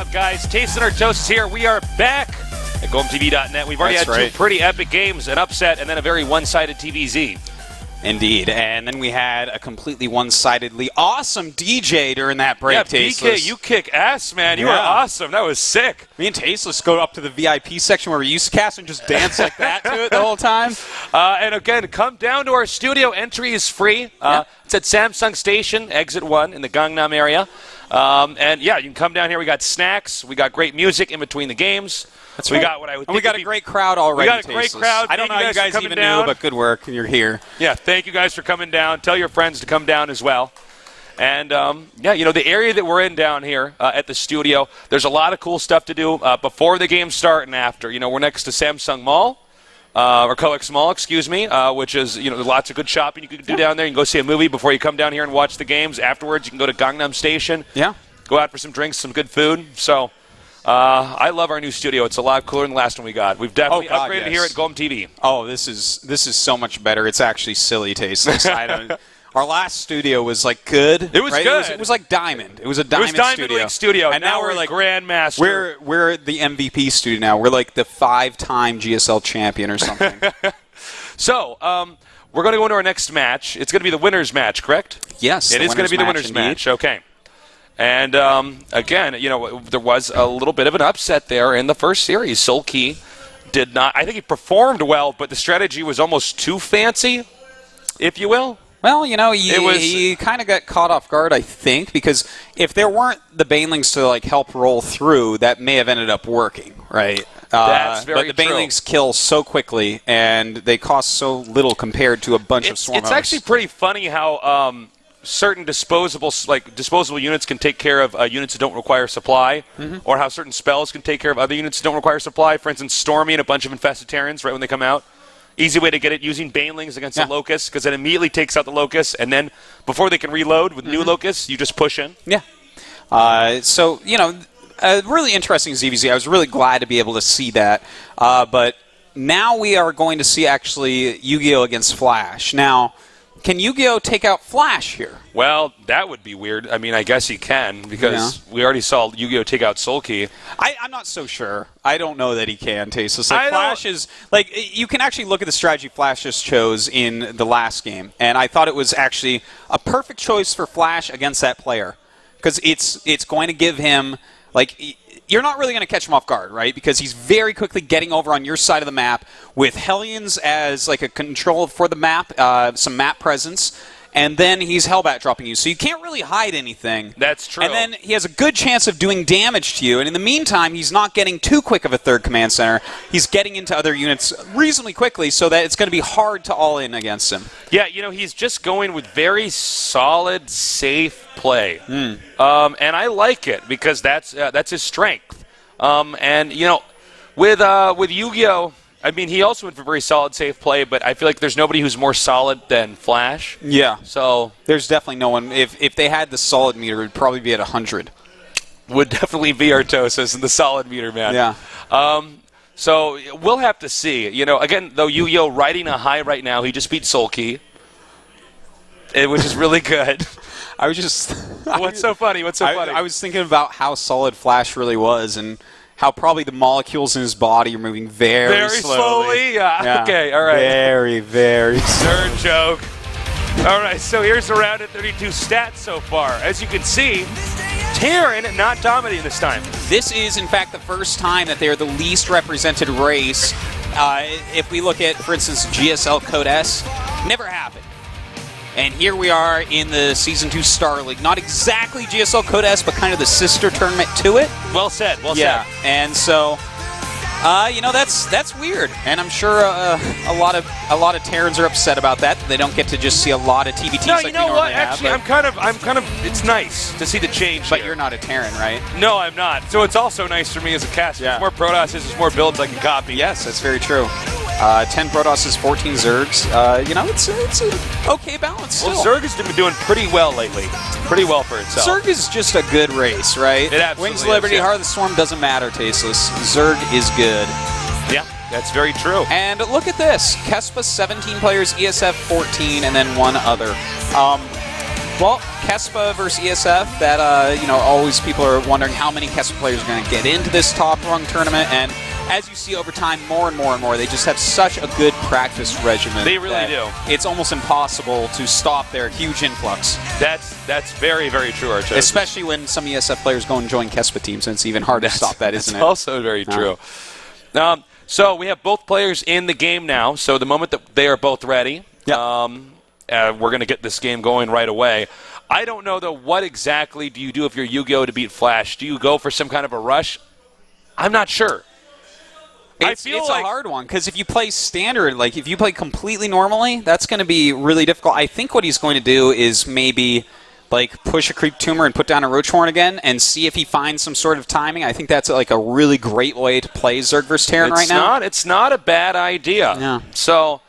up, guys? Tasting our toasts here. We are back at GOMTV.net. We've already had two pretty epic games, an upset, and then a very one-sided TVZ. Indeed, and then we had a completely one-sidedly awesome DJ during that break, Yeah, Tasteless. BK, you kick ass, man. You were awesome. That was sick. Me and Tasteless go up to the VIP section where we used to cast and just dance like that to it the whole time. And again, come down to our studio. Entry is free. It's at Samsung Station, Exit 1 in the Gangnam area. And yeah, you can come down here. We got snacks. We got great music in between the games. That's right. We got a great crowd already. We got a great crowd. I don't know how you guys even knew, but good work. You're here. Yeah, thank you guys for coming down. Tell your friends to come down as well. And, yeah, you know, the area that we're in down here at the studio, there's a lot of cool stuff to do before the games start and after. You know, we're next to Samsung Mall, or Coex Mall, excuse me, which is, you know, there's lots of good shopping you can do down there. You can go see a movie before you come down here and watch the games. Afterwards, you can go to Gangnam Station. Yeah. Go out for some drinks, some good food. So I love our new studio. It's a lot cooler than the last one we got. We've definitely upgraded here at GOMTV. Oh, this is so much better. It's actually silly Tasteless. Our last studio was like good. It was good. It was like Diamond. It was a Diamond studio. It was Diamond League studio. And now we're like Grandmaster. We're the MVP studio now. We're like the 5-time GSL champion or something. So, we're going to go into our next match. It's going to be the winner's match, correct? Yes. It is going to be the winner's match. Okay. And, again, you know, there was a little bit of an upset there in the first series. Sulky did not – I think he performed well, but the strategy was almost too fancy, if you will. Well, you know, he kind of got caught off guard, I think, because if there weren't the Banelings to, like, help roll through, that may have ended up working, right? That's very true. But the Banelings kill so quickly, and they cost so little compared to a bunch of Swarmos. It's actually pretty funny how certain disposable units can take care of units that don't require supply, or how certain spells can take care of other units that don't require supply. For instance, Stormy and a bunch of Infested Terrans right when they come out. Easy way to get it using Banelings against the Locust, because it immediately takes out the Locust, and then before they can reload with new Locusts, you just push in. Yeah. So, you know, really interesting ZVZ. I was really glad to be able to see that. But now we are going to see actually YugiOh against Flash. Now, can YugiOh take out Flash here? Well, that would be weird. I mean, I guess he can, because we already saw YugiOh take out Sulky. I'm not so sure. I don't know that he can, Tasteless. Like, Flash is, like, you can actually look at the strategy Flash just chose in the last game, and I thought it was actually a perfect choice for Flash against that player, because it's going to give him, like, you're not really going to catch him off guard, right? Because he's very quickly getting over on your side of the map with Hellions as like a control for the map, some map presence, and then he's Hellbat dropping you. So you can't really hide anything. That's true. And then he has a good chance of doing damage to you. And in the meantime, he's not getting too quick of a third command center. He's getting into other units reasonably quickly so that it's going to be hard to all in against him. Yeah, you know, he's just going with very solid, safe play. And I like it because that's his strength. And, you know, with YugiOh, I mean, he also went for very solid, safe play, but I feel like there's nobody who's more solid than Flash. Yeah. So there's definitely no one. If they had the solid meter, it would probably be at 100. Would definitely be Artosis in the solid meter, man. Yeah. So we'll have to see. You know, again, though, YugiOh riding a high right now. He just beat Sulky, which is really good. I was just... What's so funny? I was thinking about how solid Flash really was, and how probably the molecules in his body are moving very slowly. Yeah. Okay, all right. Very, very slowly. Nerd joke. All right, so here's the round of 32 stats so far. As you can see, Terran not dominating this time. This is, in fact, the first time that they're the least represented race. If we look at, for instance, GSL Code S, never happened. And here we are in the Season 2 Star League. Not exactly GSL Code S, but kind of the sister tournament to it. Well said, said. And so, you know, that's weird. And I'm sure a lot of Terrans are upset about that. They don't get to just see a lot of TVTs no, like you know we what? normally Actually, have. I'm kind of. It's nice to see the change. But you're not a Terran, right? No, I'm not. So it's also nice for me as a caster. There's more Protosses, there's more builds I can copy. Yes, that's very true. 10 Protosses, 14 Zergs. You know, it's an okay balance still. Well, Zerg has been doing pretty well lately. Pretty well for itself. Zerg is just a good race, right? It absolutely Wings, Liberty, is, Heart of the Swarm doesn't matter, Tasteless. Zerg is good. Yeah, that's very true. And look at this. Kespa, 17 players, ESF, 14, and then one other. Well, Kespa versus ESF, that, always people are wondering how many Kespa players are going to get into this top-rung tournament, and as you see over time, more and more and more, they just have such a good practice regimen. They really do. It's almost impossible to stop their huge influx. That's very, very true, Archie. Especially when some ESF players go and join Kespa teams, and it's even harder to stop that, isn't it? That's also very true. So we have both players in the game now, so the moment that they are both ready, we're going to get this game going right away. I don't know, though, what exactly do you do if you're Yu-Gi-Oh! To beat Flash? Do you go for some kind of a rush? I'm not sure. It's a hard one, because if you play standard, like if you play completely normally, that's going to be really difficult. I think what he's going to do is maybe like push a Creep Tumor and put down a Roachhorn again and see if he finds some sort of timing. I think that's like a really great way to play Zerg versus Terran right now. It's not a bad idea. Yeah. So,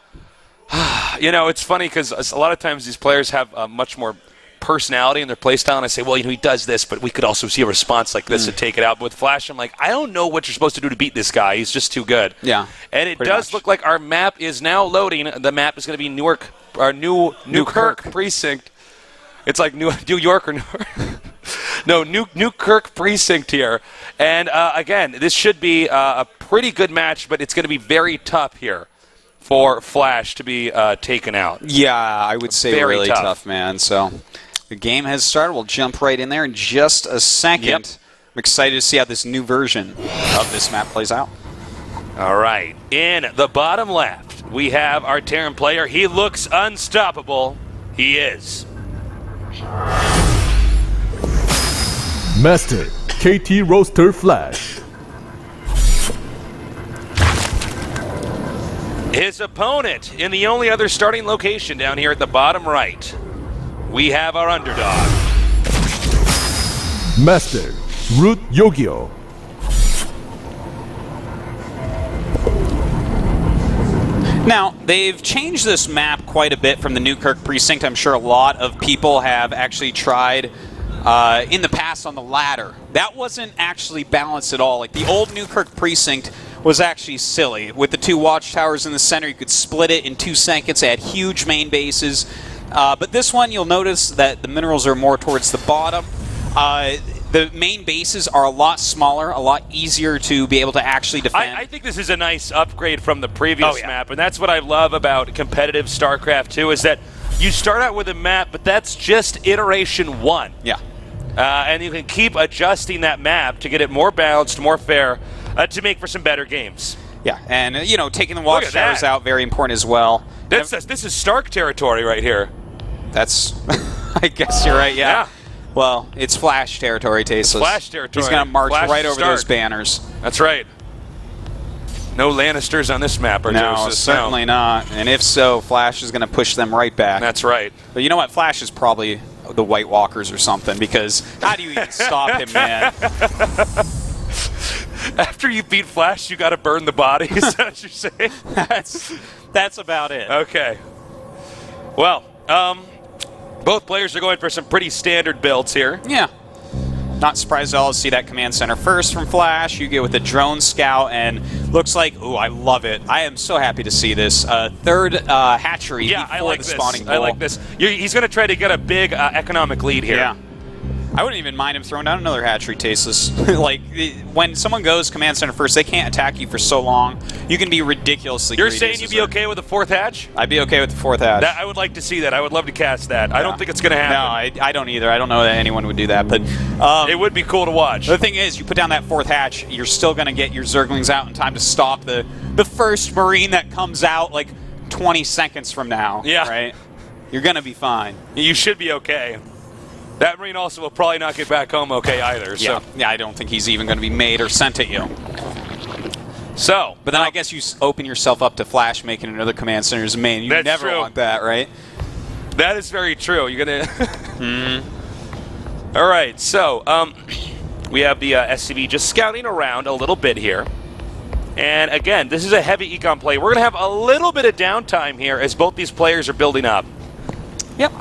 it's funny because a lot of times these players have much more personality in their playstyle, and I say, well, he does this, but we could also see a response like this to take it out. But with Flash, I'm like, I don't know what you're supposed to do to beat this guy. He's just too good. Yeah. And it does look like our map is now loading. The map is going to be Newkirk Precinct. It's like New York or Newkirk Precinct here. And again, this should be a pretty good match, but it's going to be very tough here for Flash to be taken out. Yeah, I would say very really tough, man. So the game has started. We'll jump right in there in just a second. Yep. I'm excited to see how this new version of this map plays out. All right. In the bottom left, we have our Terran player. He looks unstoppable. He is Master KT Roaster Flash. his opponent in the only other starting location down here at the bottom right. We have our underdog. Master Root YugiOh. Now, they've changed this map quite a bit from the Newkirk Precinct. I'm sure a lot of people have actually tried in the past on the ladder. That wasn't actually balanced at all. Like, the old Newkirk Precinct was actually silly. With the two watchtowers in the center, you could split it in 2 seconds. They had huge main bases. But this one, you'll notice that the minerals are more towards the bottom. The main bases are a lot smaller, a lot easier to be able to actually defend. I think this is a nice upgrade from the previous map, and that's what I love about competitive StarCraft 2, is that you start out with a map, but that's just iteration 1. Yeah. And you can keep adjusting that map to get it more balanced, more fair, to make for some better games. Yeah, and, you know, taking the watchtowers out, very important as well. This is Stark territory right here. That's, I guess you're right, yeah. Well, it's Flash territory, Tasteless. Flash territory. He's going to march Flash right over Stark. those banners. That's right. No Lannisters on this map, or No, certainly not. And if so, Flash is going to push them right back. That's right. But you know what? Flash is probably the White Walkers or something, because how do you even stop him, man? After you beat Flash, you got to burn the bodies, is that what you're saying? That's about it. Okay. Well, both players are going for some pretty standard builds here. Yeah. Not surprised at all to see that command center first from Flash. You get with the drone scout, and looks like, ooh, I love it. I am so happy to see this. Third hatchery before I like the this. spawning pool. I like this. He's going to try to get a big economic lead here. Yeah. I wouldn't even mind him throwing down another hatchery, Tasteless. Like, when someone goes command center first, they can't attack you for so long. You can be ridiculously You're greedy saying as a you'd be Zerg. okay with a fourth hatch? I'd be okay with the fourth hatch. I would like to see that. I would love to cast that. I don't think it's going to happen. No, I don't either. I don't know that anyone would do that. But it would be cool to watch. The thing is, you put down that fourth hatch, you're still going to get your Zerglings out in time to stop the first Marine that comes out like 20 seconds from now. Yeah. Right? You're going to be fine. You should be okay. That Marine also will probably not get back home okay either. So. Yeah, I don't think he's even going to be made or sent at you. So, but then I guess you open yourself up to Flash making another command center's main. You That's never true. want that, right? That is very true. You're gonna. All right. So, we have the SCV just scouting around a little bit here, and again, this is a heavy econ play. We're gonna have a little bit of downtime here as both these players are building up. Yep.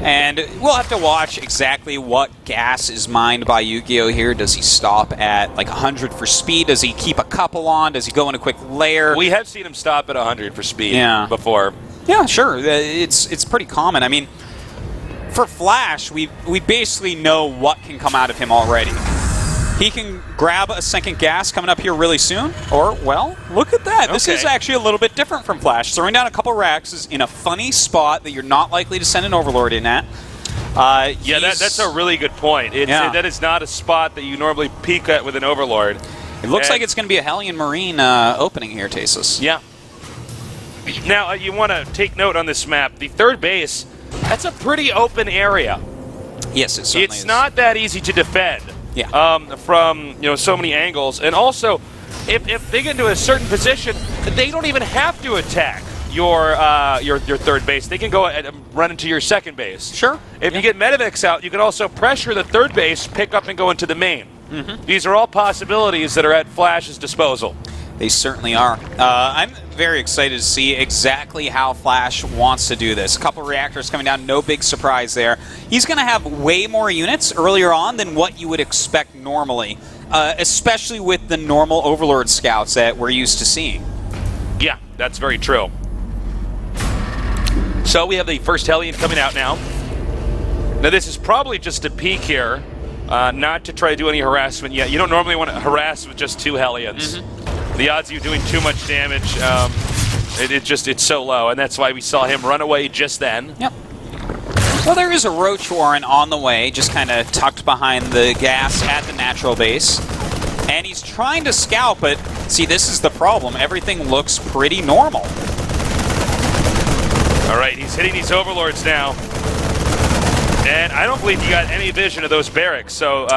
And we'll have to watch exactly what gas is mined by YugiOh here. Does he stop at like 100 for speed? Does he keep a couple on? Does he go in a quick layer? We have seen him stop at 100 for speed Yeah. before. Yeah, sure. It's pretty common. I mean, for Flash, we basically know what can come out of him already. He can grab a second gas coming up here really soon, or, well, look at that. This is actually a little bit different from Flash. Throwing down a couple racks is in a funny spot that you're not likely to send an Overlord in at. Yeah, that's a really good point. That is not a spot that you normally peek at with an Overlord. It looks like it's going to be a Hellion Marine opening here, Tasis. Yeah. Now, you want to take note on this map. The third base, that's a pretty open area. Yes, it certainly is. It's not that easy to defend. Yeah. From so many angles, and also if they get into a certain position, they don't even have to attack your third base. They can go and run into your second base. Sure. If you get Medivacs out, you can also pressure the third base, pick up, and go into the main. These are all possibilities that are at Flash's disposal. They certainly are. I'm very excited to see exactly how Flash wants to do this. A couple reactors coming down, no big surprise there. He's going to have way more units earlier on than what you would expect normally, especially with the normal Overlord scouts that we're used to seeing. Yeah, that's very true. So we have the first Hellion coming out now. Now this is probably just a peek here, not to try to do any harassment yet. You don't normally want to harass with just 2 Hellions. The odds of you doing too much damage, it's so low, and that's why we saw him run away just then. Yep. Well, there is a Roach Warren on the way, just kind of tucked behind the gas at the natural base. And he's trying to scout, but see, this is the problem. Everything looks pretty normal. All right, he's hitting these Overlords now. And I don't believe he got any vision of those barracks, so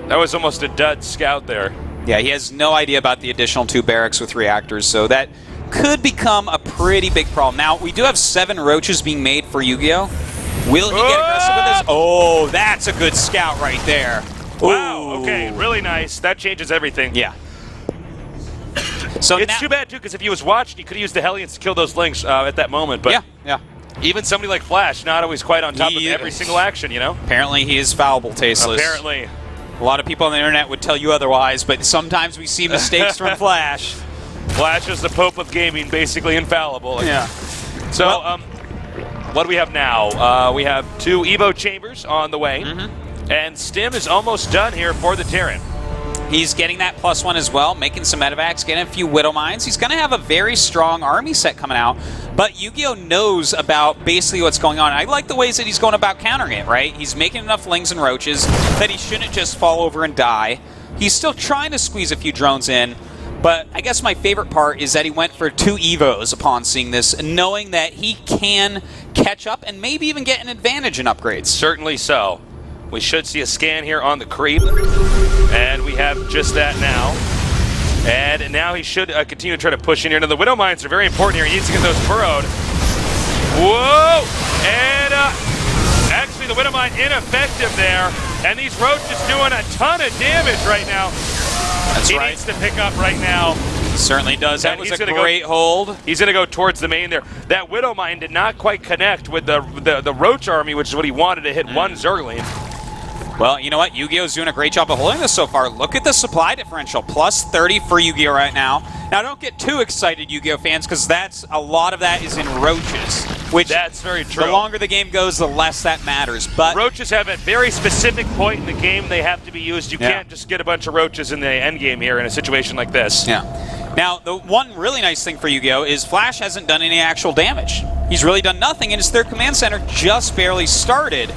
that was almost a dud scout there. Yeah, he has no idea about the additional 2 barracks with reactors, so that could become a pretty big problem. Now, we do have 7 Roaches being made for YugiOh. Will he get aggressive with this? Oh, that's a good scout right there. Wow, Ooh. okay, really nice. That changes everything. Yeah. So it's too bad, too, because if he was watched, he could have used the Hellions to kill those Lynx at that moment. But yeah. Even somebody like Flash, not always quite on top of every single action, Apparently he is fallible, Tasteless. Apparently. A lot of people on the internet would tell you otherwise, but sometimes we see mistakes from Flash. Flash is the Pope of gaming, basically infallible. Yeah. So, what do we have now? We have 2 Evo chambers on the way, and Stim is almost done here for the Terran. He's getting that +1 as well, making some medevacs, getting a few Widow Mines. He's going to have a very strong army set coming out, but YugiOh knows about basically what's going on. I like the ways that he's going about countering it, right? He's making enough Lings and Roaches that he shouldn't just fall over and die. He's still trying to squeeze a few drones in, but I guess my favorite part is that he went for 2 Evos upon seeing this, knowing that he can catch up and maybe even get an advantage in upgrades. Certainly so. We should see a scan here on the creep, and we have just that now. And now he should continue to try to push in here. Now the Widow Mines are very important here. He needs to get those burrowed. Whoa! And actually the Widow Mine ineffective there. And these Roaches doing a ton of damage right now. That's right. He needs to pick up right now. Certainly does. That was a great hold. He's going to go towards the main there. That Widow Mine did not quite connect with the Roach army, which is what he wanted to hit one Zergling. Well, you know what? Yu-Gi-Oh's doing a great job of holding this so far. Look at the supply differential. +30 for Yu-Gi-Oh right now. Now, don't get too excited, Yu-Gi-Oh fans, because a lot of that is in Roaches. Which, that's very true. The longer the game goes, the less that matters. But Roaches have a very specific point in the game they have to be used. You can't just get a bunch of Roaches in the end game here in a situation like this. Yeah. Now, the one really nice thing for Yu-Gi-Oh is Flash hasn't done any actual damage. He's really done nothing, and his third command center just barely started.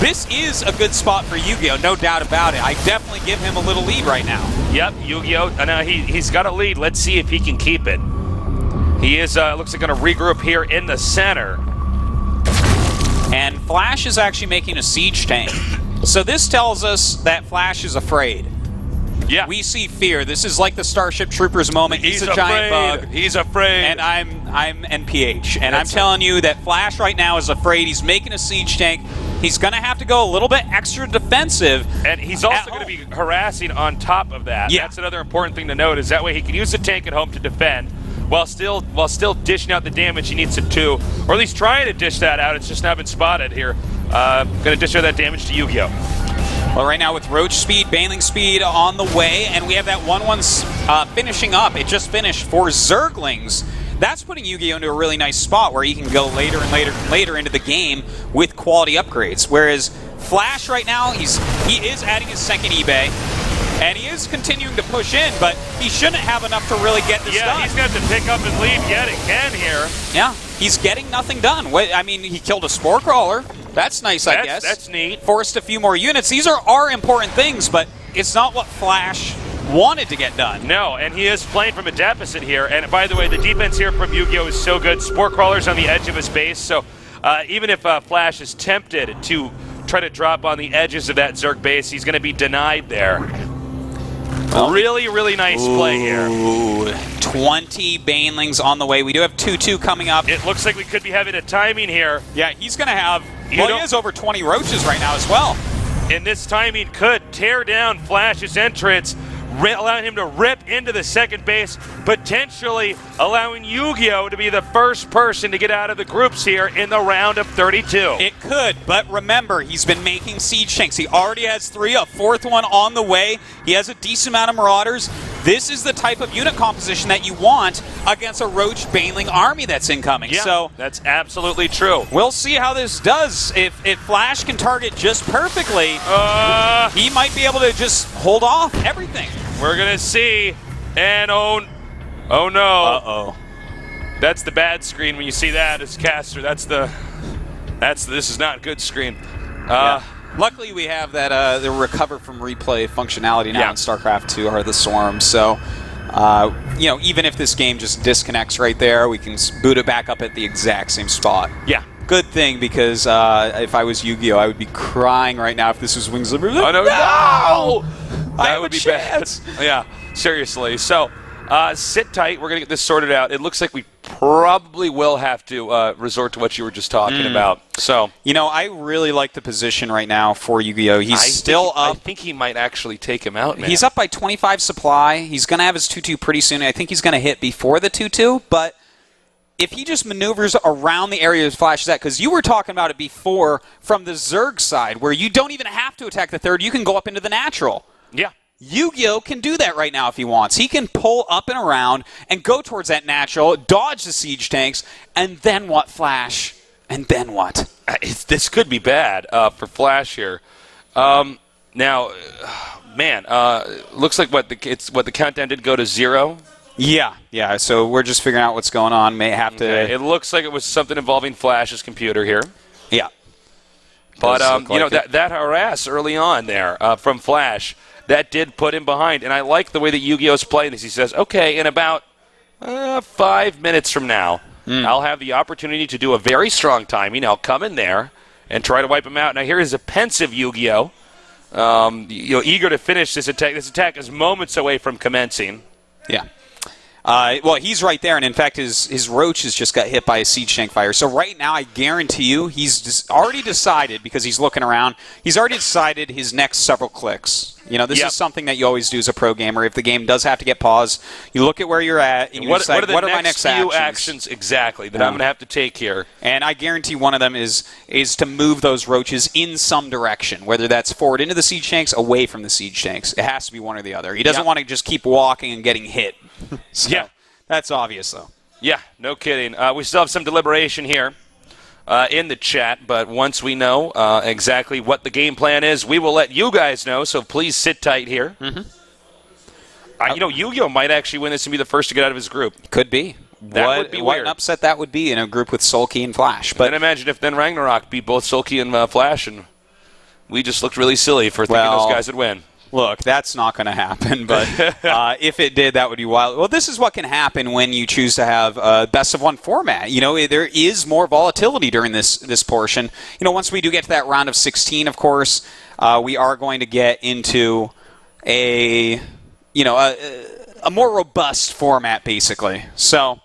This is a good spot for Yu-Gi-Oh, no doubt about it. I definitely give him a little lead right now. Yep, Yu-Gi-Oh, now he's got a lead. Let's see if he can keep it. He is, looks like, going to regroup here in the center. And Flash is actually making a siege tank. So this tells us that Flash is afraid. Yeah. We see fear. This is like the Starship Troopers moment. He's a giant bug. He's afraid. And I'm NPH. And I'm telling you that Flash right now is afraid. He's making a siege tank. He's going to have to go a little bit extra defensive. And he's also going to be harassing on top of that. Yeah. That's another important thing to note, is that way he can use the tank at home to defend while still dishing out the damage he needs to do, or at least trying to dish that out. It's just not been spotted here. Going to dish out that damage to Yu-Gi-Oh. Well, right now with Roach speed, Baneling speed on the way, and we have that 1-1 finishing up. It just finished for Zerglings. that's putting YugiOh into a really nice spot where he can go later and later and later into the game with quality upgrades. Whereas Flash right now, he is adding his second eBay, and he is continuing to push in, but he shouldn't have enough to really get this done. Yeah, he's got to pick up and leave yet again here. Yeah, he's getting nothing done. I mean, he killed a Spore Crawler. That's nice, I guess. That's neat. Forced a few more units. These are important things, but it's not what Flash wanted to get done. No, and he is playing from a deficit here. And by the way, the defense here from YugiOh is so good. Spore Crawler's on the edge of his base, so even if Flash is tempted to try to drop on the edges of that Zerg base, he's going to be denied there. Really, really nice play here. 20 Banelings on the way. We do have 2-2 coming up. It looks like we could be having a timing here. Yeah, he's going to have, well, he has over 20 Roaches right now as well. And this timing could tear down Flash's entrance, allowing him to rip into the second base, potentially allowing YugiOh to be the first person to get out of the groups here in the round of 32. It could, but remember, he's been making siege tanks. He already has 3, a 4th one on the way. He has a decent amount of Marauders. This is the type of unit composition that you want against a Roach Baneling army that's incoming. Yeah, so that's absolutely true. We'll see how this does. If Flash can target just perfectly, he might be able to just hold off everything. We're going to see. And oh no. Uh-oh. That's the bad screen when you see that as caster. This is not a good screen. Yeah. Luckily, we have that the recover from replay functionality now in StarCraft 2 or the Swarm. So, even if this game just disconnects right there, we can boot it back up at the exact same spot. Yeah. Good thing, because if I was YugiOh, I would be crying right now if this was Wings of Liberty. Oh, no! That would be bad. Yeah, seriously. So, sit tight. We're going to get this sorted out. It looks like we probably will have to resort to what you were just talking about. So, I really like the position right now for YugiOh. He's still up. I think he might actually take him out, man. He's up by 25 supply. He's going to have his 2-2 pretty soon. I think he's going to hit before the 2-2, but if he just maneuvers around the area his Flash is at, because you were talking about it before from the Zerg side, where you don't even have to attack the third, you can go up into the natural. Yeah. YugiOh can do that right now if he wants. He can pull up and around and go towards that natural, dodge the siege tanks, and then what, Flash? And then what? This could be bad for Flash here. Now, man, looks like the countdown did go to 0. Yeah. So we're just figuring out what's going on. May have to. Okay. It looks like it was something involving Flash's computer here. Yeah. But that harass early on there from Flash, that did put him behind. And I like the way that YugiOh's playing this. He says, okay, in about 5 minutes from now, I'll have the opportunity to do a very strong timing. I'll come in there and try to wipe him out. Now here is a pensive YugiOh, eager to finish this attack. This attack is moments away from commencing. Yeah. Well, he's right there, and in fact, his Roach has just got hit by a siege tank fire. So right now, I guarantee you, he's already decided, because he's looking around, he's already decided his next several clicks. This is something that you always do as a pro gamer. If the game does have to get paused, you look at where you're at, and you decide, what are my next few actions exactly that I'm going to have to take here? And I guarantee one of them is to move those Roaches in some direction, whether that's forward into the siege tanks, away from the siege tanks. It has to be one or the other. He doesn't want to just keep walking and getting hit. So, yeah. That's obvious, though. Yeah, no kidding. We still have some deliberation here in the chat, but once we know exactly what the game plan is, we will let you guys know, so please sit tight here. YugiOh might actually win this and be the first to get out of his group. Could be. What an upset that would be in a group with Sulky and Flash. But then imagine if then Ragnarok beat both Sulky and Flash, and we just looked really silly for thinking those guys would win. Look, that's not going to happen, but if it did, that would be wild. Well, this is what can happen when you choose to have a best-of-1 format. There is more volatility during this portion. Once we do get to that round of 16, of course, we are going to get into a more robust format, basically. So,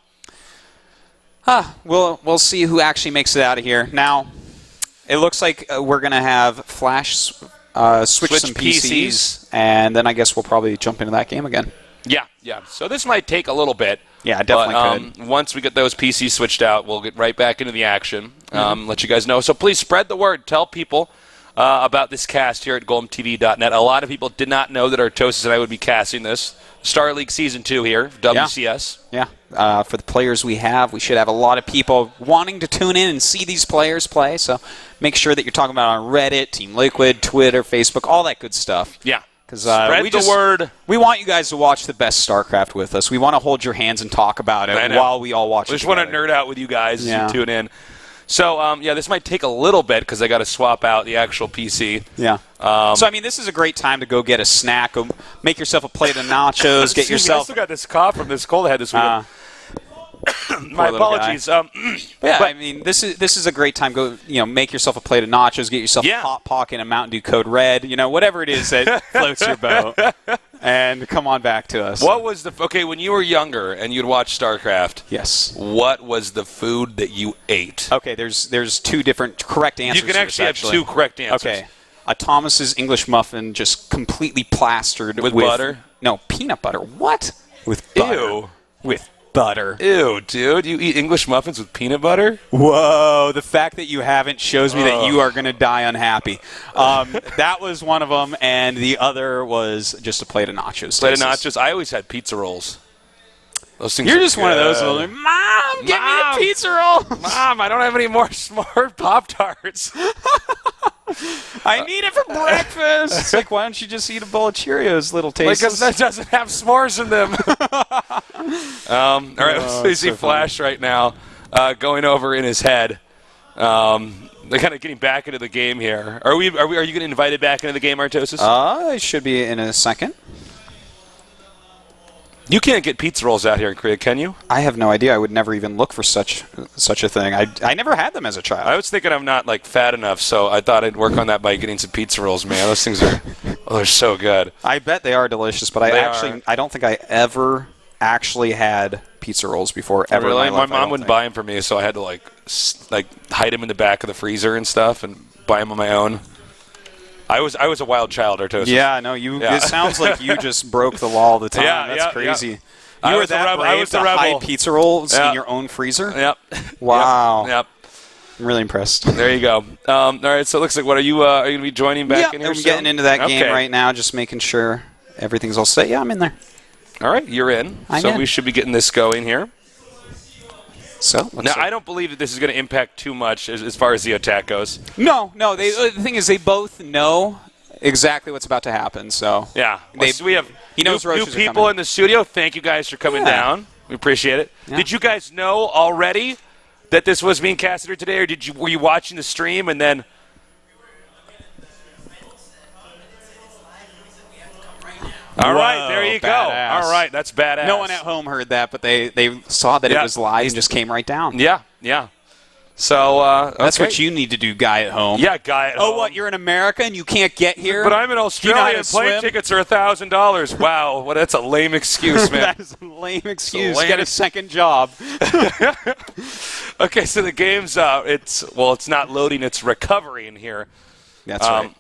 we'll see who actually makes it out of here. Now, it looks like we're going to have Flash switch some PCs, and then I guess we'll probably jump into that game again. Yeah. So this might take a little bit. Yeah, definitely could. Once we get those PCs switched out, we'll get right back into the action. Let you guys know. So please spread the word. Tell people about this cast here at GOMTV.net. A lot of people did not know that Artosis and I would be casting this. StarLeague Season 2 here, WCS. Yeah. For the players we have, we should have a lot of people wanting to tune in and see these players play. So make sure that you're talking about on Reddit, Team Liquid, Twitter, Facebook, all that good stuff. Yeah. Because spread the word. We want you guys to watch the best StarCraft with us. We want to hold your hands and talk about it while we all watch it. I just want to nerd out with you guys as you tune in. So, this might take a little bit because I got to swap out the actual PC. Yeah. So, I mean, this is a great time to go get a snack. Go make yourself a plate of nachos. Get yourself. I still got this cough from this cold I had this week. My apologies. I mean, this is a great time. Go, make yourself a plate of nachos. Get yourself a Hot Pocket and Mountain Dew Code Red. Whatever it is that floats your boat. And come on back to us. What was when you were younger and you'd watch StarCraft? Yes. What was the food that you ate? Okay, there's two different correct answers. You can actually have two correct answers. Okay. A Thomas's English muffin just completely plastered with butter? No, peanut butter. What? With butter. Ew. With butter. Ew, dude. You eat English muffins with peanut butter? Whoa. The fact that you haven't shows me that you are going to die unhappy. That was one of them, and the other was just a plate of nachos. Plate of nachos. I always had pizza rolls. Those things You're just one of those little, Mom, give me the pizza roll. Mom, I don't have any more smart Pop-Tarts. I need it for breakfast. It's like, why don't you just eat a bowl of Cheerios, little tasteless? Because that doesn't have s'mores in them. All right, we see Flash right now going over in his head. They're kind of getting back into the game here. Are you getting invited back into the game, Artosis? I should be in a second. You can't get pizza rolls out here in Korea, can you? I have no idea. I would never even look for such a thing. I never had them as a child. I was thinking I'm not fat enough, so I thought I'd work on that by getting some pizza rolls. Man, those things they're so good. I bet they are delicious, but I don't think I ever actually had pizza rolls before ever. Really? In my life, mom wouldn't buy them for me, so I had to hide them in the back of the freezer and stuff, and buy them on my own. I was a wild child, Artosis. Yeah, I know. It sounds like you just broke the law all the time. That's crazy. Yeah. You were that brave to hide pizza rolls in your own freezer? Yep. Wow. Yep. I'm really impressed. There you go. All right, so it looks like, are you going to be joining back in here? I'm getting into that game right now, just making sure everything's all set. Yeah, I'm in there. All right, you're in. We should be getting this going here. So now, I don't believe that this is going to impact too much as far as the attack goes. No. The thing is, they both know exactly what's about to happen. So yeah, we have new people in the studio. Thank you guys for coming down. We appreciate it. Yeah. Did you guys know already that this was being casted here today, or were you watching the stream and then? All right, there you go. All right, that's badass. No one at home heard that, but they saw that it was live and just came right down. Yeah. So that's what you need to do, guy at home. Yeah, guy at home. Oh, what? You're in America and you can't get here? But I'm in Australia and plane tickets are $1,000. Wow, well, that's a lame excuse, man. That is a lame excuse. Get a second job. Okay, so the game's it's not loading; it's recovering here. That's right.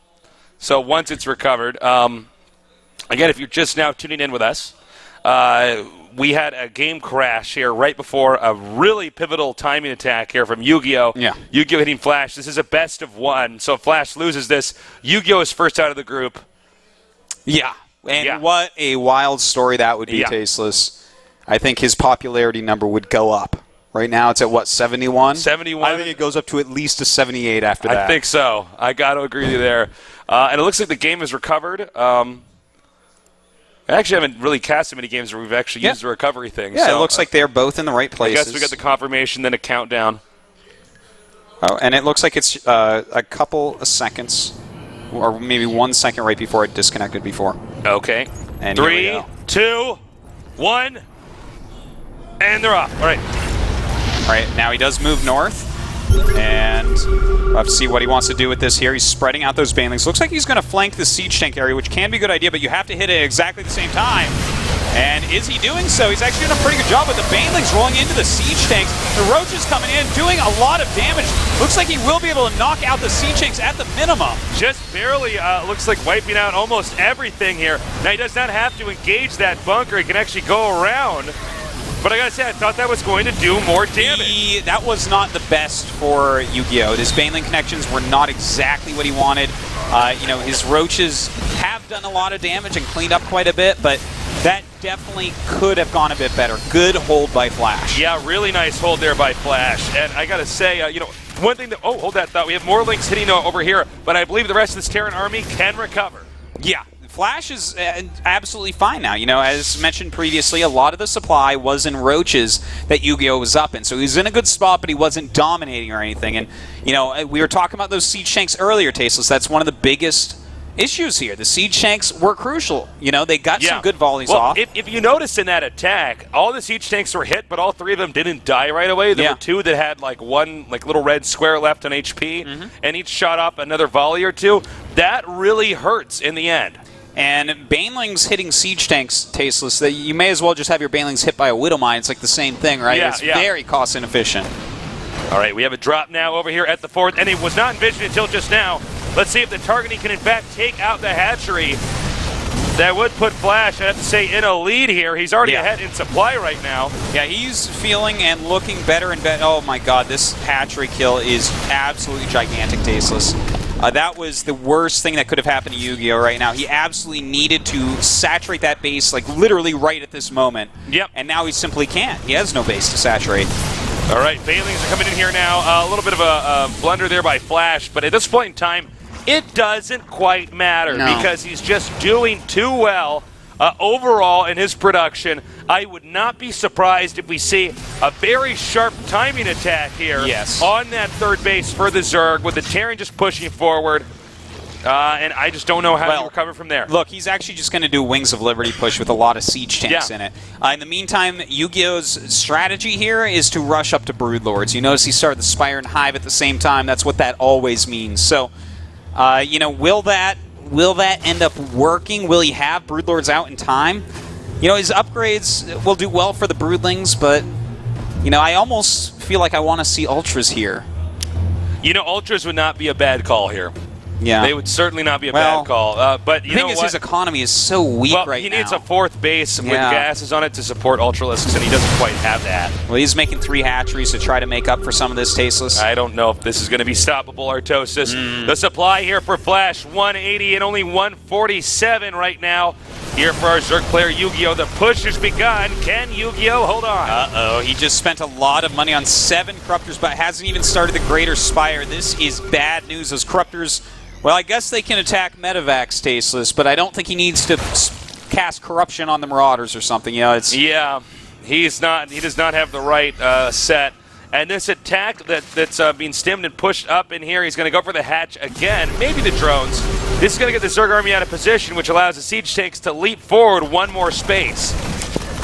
So once it's recovered. Again, if you're just now tuning in with us, we had a game crash here right before a really pivotal timing attack here from YugiOh. Yeah. YugiOh hitting Flash. This is a best of one. So if Flash loses this, YugiOh is first out of the group. Yeah. And what a wild story that would be, Tasteless. I think his popularity number would go up. Right now it's at, 71? 71. I think it goes up to at least a 78 after that. I think so. I got to agree with you there. And it looks like the game is recovered. I actually haven't really cast so many games where we've actually used the recovery thing. Yeah, so, it looks like they're both in the right places. I guess we got the confirmation, then a countdown. Oh, and it looks like it's a couple of seconds, or maybe 1 second right before it disconnected before. Okay. And 3, 2, 1, and they're off. All right. All right, now he does move north. And we'll have to see what he wants to do with this here. He's spreading out those banelings. Looks like he's going to flank the siege tank area, which can be a good idea, but you have to hit it at exactly the same time. And is he doing so? He's actually doing a pretty good job with the banelings rolling into the siege tanks. The roaches coming in, doing a lot of damage. Looks like he will be able to knock out the siege tanks at the minimum. Just barely, looks like wiping out almost everything here. Now he does not have to engage that bunker. He can actually go around. But I gotta say, I thought that was going to do more damage. That was not the best for YugiOh. His baneling connections were not exactly what he wanted. His roaches have done a lot of damage and cleaned up quite a bit, but that definitely could have gone a bit better. Good hold by Flash. Yeah, really nice hold there by Flash. And I got to say, one thing that... Oh, hold that thought. We have more links hitting over here, but I believe the rest of this Terran army can recover. Yeah. Flash is absolutely fine now. As mentioned previously, a lot of the supply was in roaches that YugiOh was up in. So he was in a good spot, but he wasn't dominating or anything. And, we were talking about those siege tanks earlier, Tasteless. That's one of the biggest issues here. The siege tanks were crucial. They got some good volleys off. If you notice in that attack, all the siege tanks were hit, but all 3 of them didn't die right away. There were 2 that had one little red square left on HP, and each shot off another volley or 2. That really hurts in the end. And Banelings hitting siege tanks, Tasteless, that you may as well just have your Banelings hit by a Widow Mine. It's like the same thing, right? Yeah, it's very cost inefficient. All right, we have a drop now over here at the 4th, and it was not envisioned until just now. Let's see if the targeting can, in fact, take out the hatchery. That would put Flash, I have to say, in a lead here. He's already ahead in supply right now. Yeah, he's feeling and looking better and better. Oh, my God, this hatchery kill is absolutely gigantic, Tasteless. That was the worst thing that could have happened to YugiOh right now. He absolutely needed to saturate that base, literally right at this moment. Yep. And now he simply can't. He has no base to saturate. All right, Banelings are coming in here now. A little bit of a blunder there by Flash, but at this point in time, it doesn't quite matter because he's just doing too well overall in his production. I would not be surprised if we see a very sharp timing attack here on that 3rd base for the Zerg with the Terran just pushing forward. And I just don't know how to recover from there. Look, he's actually just going to do Wings of Liberty push with a lot of siege tanks in it. In the meantime, YugiOh's strategy here is to rush up to Broodlords. You notice he started the Spire and Hive at the same time. That's what that always means. So, will that end up working? Will he have Broodlords out in time? His upgrades will do well for the Broodlings, but, I almost feel like I want to see Ultras here. Ultras would not be a bad call here. Yeah. They would certainly not be a bad call. But the thing is, his economy is so weak right now. He needs a 4th base with gases on it to support Ultralisks, and he doesn't quite have that. Well, he's making 3 hatcheries to try to make up for some of this, Tasteless. I don't know if this is going to be stoppable, Artosis. The supply here for Flash, 180 and only 147 right now. Here for our Zerg player, YugiOh. The push has begun. Can YugiOh hold on? Uh-oh. He just spent a lot of money on 7 Corruptors, but hasn't even started the Greater Spire. This is bad news. Those Corruptors... Well, I guess they can attack Medivacs, Tasteless, but I don't think he needs to cast Corruption on the Marauders or something. Yeah, he does not have the right set. And this attack that's being stemmed and pushed up in here, he's going to go for the hatch again, maybe the drones. This is going to get the Zerg army out of position, which allows the siege tanks to leap forward 1 more space.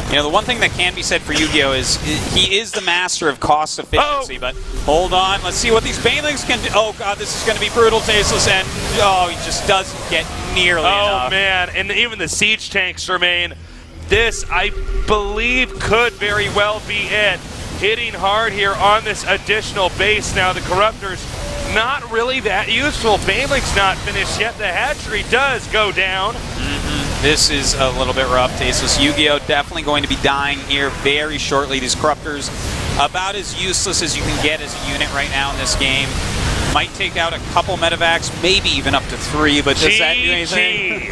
The one thing that can be said for YugiOh is he is the master of cost efficiency, but hold on, let's see what these Banelings can do. Oh, God, this is going to be brutal, Tasteless, and he just doesn't get nearly enough. Oh, man, and even the siege tanks remain. This, I believe, could very well be it. Hitting hard here on this additional base now. The Corruptors, not really that useful. Baneling's not finished yet. The hatchery does go down. This is a little bit rough, Tasteless. YugiOh definitely going to be dying here very shortly. These Corruptors, about as useless as you can get as a unit right now in this game. Might take out a couple Medivacs, maybe even up to 3, but does that do anything?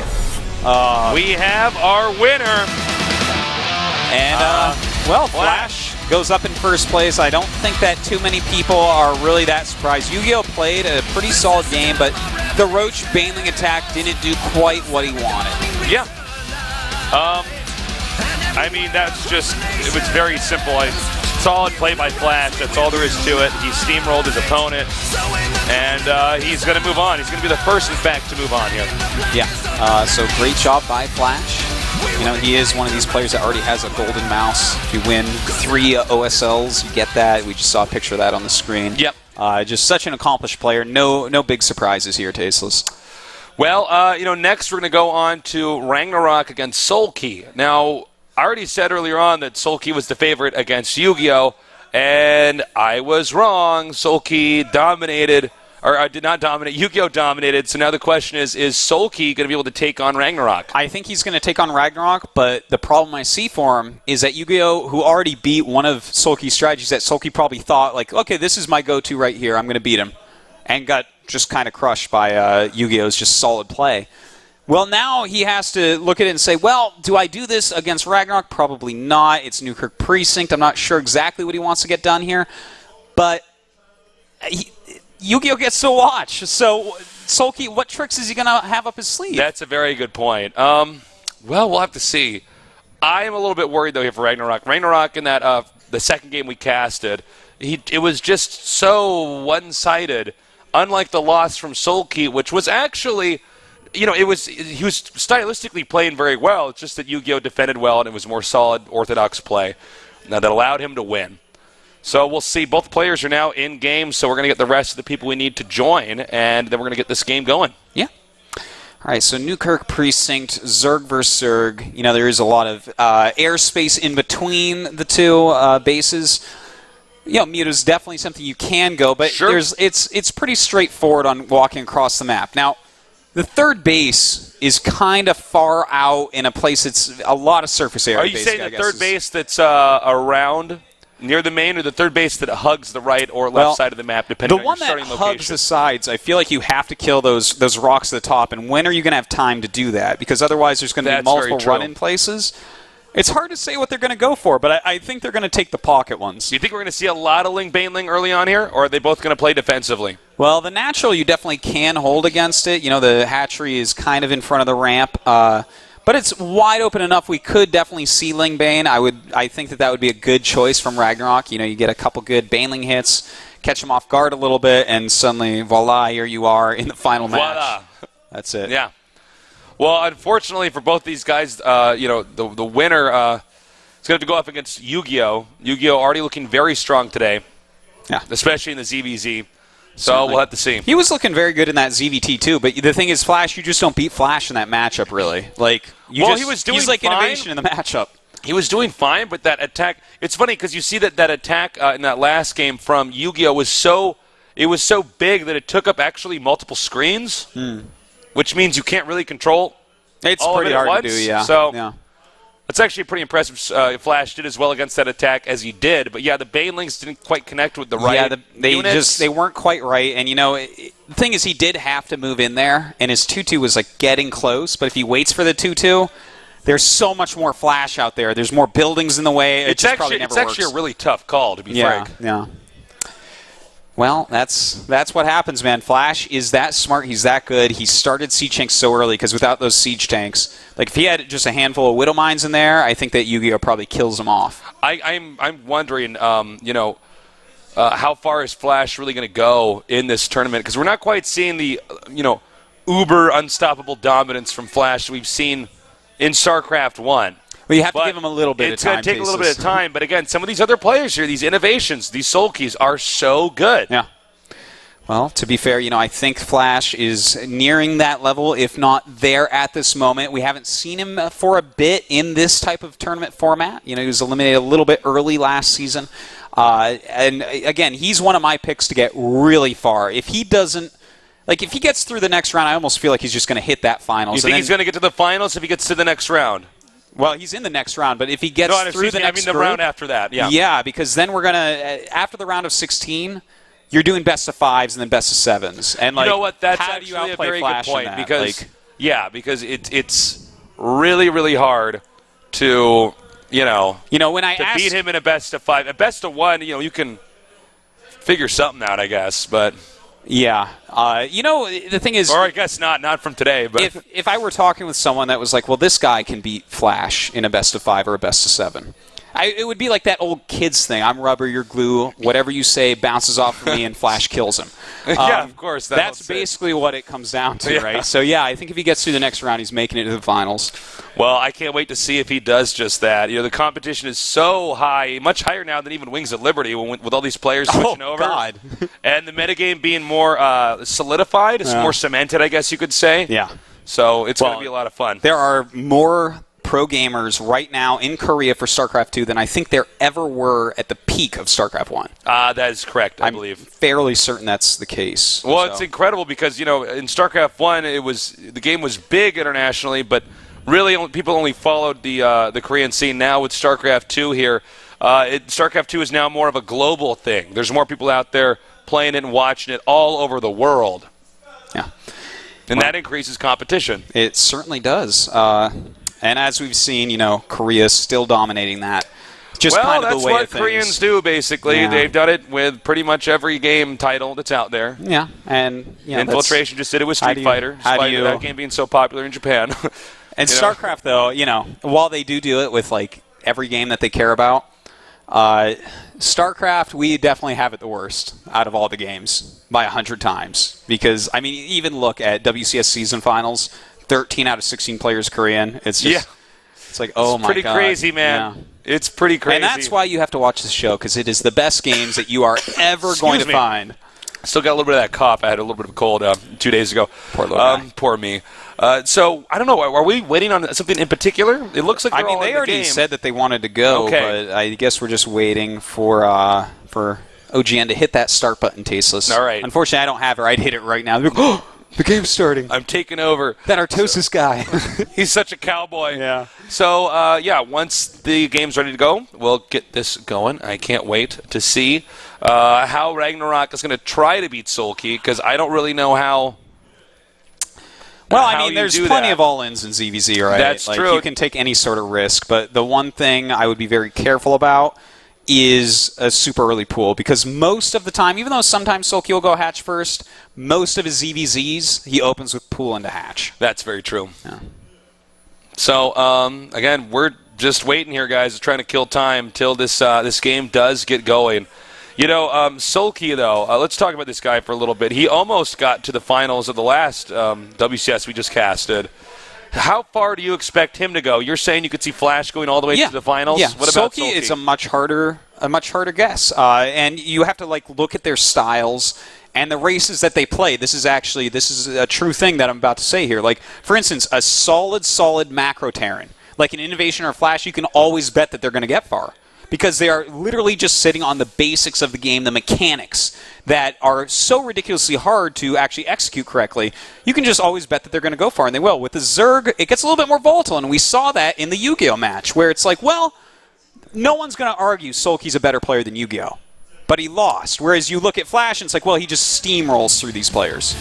We have our winner. And, Flash goes up in 1st place. I don't think that too many people are really that surprised. YugiOh played a pretty solid game, but the Roach Baneling attack didn't do quite what he wanted. Yeah. I mean, it was very simple. Solid play by Flash. That's all there is to it. He steamrolled his opponent, and he's going to move on. He's going to be the first, in fact, to move on here. Yeah. So great job by Flash. He is one of these players that already has a golden mouse. If you win 3 OSLs, you get that. We just saw a picture of that on the screen. Yep. Just such an accomplished player. No big surprises here, Tasteless. Well, next we're going to go on to Ragnarok against Solkey. Now, I already said earlier on that Solkey was the favorite against YugiOh, and I was wrong. Solkey dominated, or did not dominate. YugiOh dominated, so now the question is Solkey going to be able to take on Ragnarok? I think he's going to take on Ragnarok, but the problem I see for him is that YugiOh, who already beat one of Solkey's strategies that Solkey probably thought, okay, this is my go-to right here, I'm going to beat him, and got just kind of crushed by YugiOh's just solid play. Well, now he has to look at it and say, well, do I do this against Ragnarok? Probably not. It's Newkirk Precinct. I'm not sure exactly what he wants to get done here. But YugiOh gets to watch. So, Sulky, what tricks is he going to have up his sleeve? That's a very good point. Well, we'll have to see. I am a little bit worried, though, here for Ragnarok. Ragnarok in that the second game we casted, it was just so one-sided, unlike the loss from Sulky, which was actually... he was stylistically playing very well. It's just that YugiOh defended well, and it was more solid, orthodox play that allowed him to win. So we'll see. Both players are now in game, so we're going to get the rest of the people we need to join, and then we're going to get this game going. Yeah. All right, so Newkirk Precinct, Zerg versus Zerg. There is a lot of airspace in between the two bases. Mute is definitely something you can go, but sure. It's pretty straightforward on walking across the map. Now, the third base is kind of far out in a place that's a lot of surface area. Are you saying the third base that's around near the main, or the third base that hugs the right or left side of the map, depending on your starting location? The one that hugs the sides, I feel like you have to kill those rocks at the top, and when are you going to have time to do that? Because otherwise there's going to be multiple run-in places. It's hard to say what they're going to go for, but I think they're going to take the pocket ones. Do you think we're going to see a lot of Ling Baneling early on here, or are they both going to play defensively? Well, the natural you definitely can hold against it. The hatchery is kind of in front of the ramp, but it's wide open enough. We could definitely see Ling Bane. I think that would be a good choice from Ragnarok. You get a couple good Baneling hits, catch him off guard a little bit, and suddenly, voila, here you are in the final match. Voila. That's it. Yeah. Well, unfortunately for both these guys, the winner is going to have to go up against YugiOh. YugiOh already looking very strong today, especially in the ZVZ. So Certainly. We'll have to see. He was looking very good in that ZVT too, but the thing is, Flash, you just don't beat Flash in that matchup, really. He was doing he's like fine. Innovation in the matchup. He was doing fine, but that attack, it's funny because you see that attack in that last game from YugiOh was so big that it took up actually multiple screens. Which means you can't really control it's all pretty of it hard at once. to do, yeah. So it's actually pretty impressive. Flash did as well against that attack as he did. But, the Banelings didn't quite connect with the right units. They weren't quite right. And, the thing is he did have to move in there, and his 2-2 was, getting close. But if he waits for the 2-2, there's so much more Flash out there. There's more buildings in the way. It's actually a really tough call, to be frank. Yeah. Well, that's what happens, man. Flash is that smart. He's that good. He started siege tanks so early because without those siege tanks, if he had just a handful of Widow Mines in there, I think that YugiOh probably kills him off. I'm wondering, how far is Flash really going to go in this tournament? Because we're not quite seeing the, uber unstoppable dominance from Flash we've seen in Starcraft 1. Well, you have to give him a little bit of time. It's going to take a little bit of time. But, again, some of these other players here, these innovations, these Sulkies are so good. Yeah. Well, to be fair, I think Flash is nearing that level, if not there at this moment. We haven't seen him for a bit in this type of tournament format. He was eliminated a little bit early last season. And, again, he's one of my picks to get really far. If he doesn't... if he gets through the next round, I almost feel like he's just going to hit that finals. You think he's going to get to the finals if he gets to the next round? Well, he's in the next round, but if he gets through the next the round after that, yeah. Yeah, because then we're going to, after the round of 16, you're doing best of 5s and then best of 7s. And you know what? That's how actually do you outplay a very Flash good point. in that? Because it's really, really hard to, when I beat him in a best of 5. A best of 1, you can figure something out, I guess, but... Yeah. The thing is... Or I guess not from today. But if I were talking with someone that was like, well, this guy can beat Flash in a best of 5 or a best of 7, it would be like that old kids thing. I'm rubber, you're glue. Whatever you say bounces off of me and Flash kills him. Yeah, of course. That's basically what it comes down to, right? So, I think if he gets through the next round, he's making it to the finals. Well, I can't wait to see if he does just that. The competition is so high, much higher now than even Wings at Liberty with all these players switching over. God. And the metagame being more solidified, more cemented, I guess you could say. Yeah. So it's going to be a lot of fun. There are more pro gamers right now in Korea for StarCraft 2 than I think there ever were at the peak of StarCraft 1. That is correct, I believe. I'm fairly certain that's the case. Well, it's incredible because, in StarCraft 1, the game was big internationally, but really people only followed the Korean scene. Now with StarCraft 2 here, StarCraft 2 is now more of a global thing. There's more people out there playing it and watching it all over the world. And that increases competition. It certainly does. And as we've seen, Korea still dominating that. Just kind of that's the way what of things. Koreans do, basically. Yeah. They've done it with pretty much every game title that's out there. Yeah, and Infiltration just did it with Street Fighter, despite that game being so popular in Japan. And StarCraft, though, while they do it with like every game that they care about, StarCraft, we definitely have it the worst out of all the games by 100 times. Because, even look at WCS Season Finals, 13 out of 16 players Korean. It's just, it's like, oh my God. It's pretty crazy, man. Yeah. It's pretty crazy. And that's why you have to watch the show, because it is the best games that you are ever going to find. Still got a little bit of that cough. I had a little bit of a cold 2 days ago. Poor little guy. Poor me. So, I don't know. Are we waiting on something in particular? It looks like they already said that they wanted to go, but I guess we're just waiting for OGN to hit that start button, Tasteless. All right. Unfortunately, I don't have it. I'd hit it right now. The game's starting. I'm taking over. That Artosis guy. He's such a cowboy. Yeah. So, once the game's ready to go, we'll get this going. I can't wait to see how Ragnarok is going to try to beat Soulkey, because I don't really know how. Well, there's plenty of all-ins in ZVZ, right? That's true. You can take any sort of risk, but the one thing I would be very careful about is a super early pool, because most of the time, even though sometimes Soulkey will go hatch first, most of his ZVZs, he opens with pool into hatch. That's very true. Yeah. So, again, we're just waiting here, guys, trying to kill time till this game does get going. Soulkey, though, let's talk about this guy for a little bit. He almost got to the finals of the last WCS we just casted. How far do you expect him to go? You're saying you could see Flash going all the way to the finals? Yeah, What about Soulkey is a much harder guess. And you have to look at their styles and the races that they play. This is a true thing that I'm about to say here. Like, for instance, a solid macro Terran, like an Innovation or Flash, you can always bet that they're going to get far, because they are literally just sitting on the basics of the game, the mechanics that are so ridiculously hard to actually execute correctly. You can just always bet that they're going to go far, and they will. With the Zerg, it gets a little bit more volatile, and we saw that in the YugiOh match, where it's like, well, no one's going to argue Soulkey's a better player than YugiOh, but he lost. Whereas you look at Flash, and it's like, well, he just steamrolls through these players.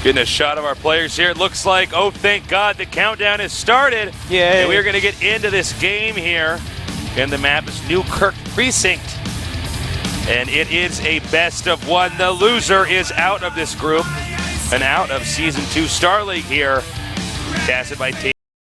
Getting a shot of our players here. It looks like, oh, thank God, the countdown has started. Yay. And we're going to get into this game here. And the map is Newkirk Precinct. And it is a best of one. The loser is out of this group and out of Season 2 StarLeague here. Casted by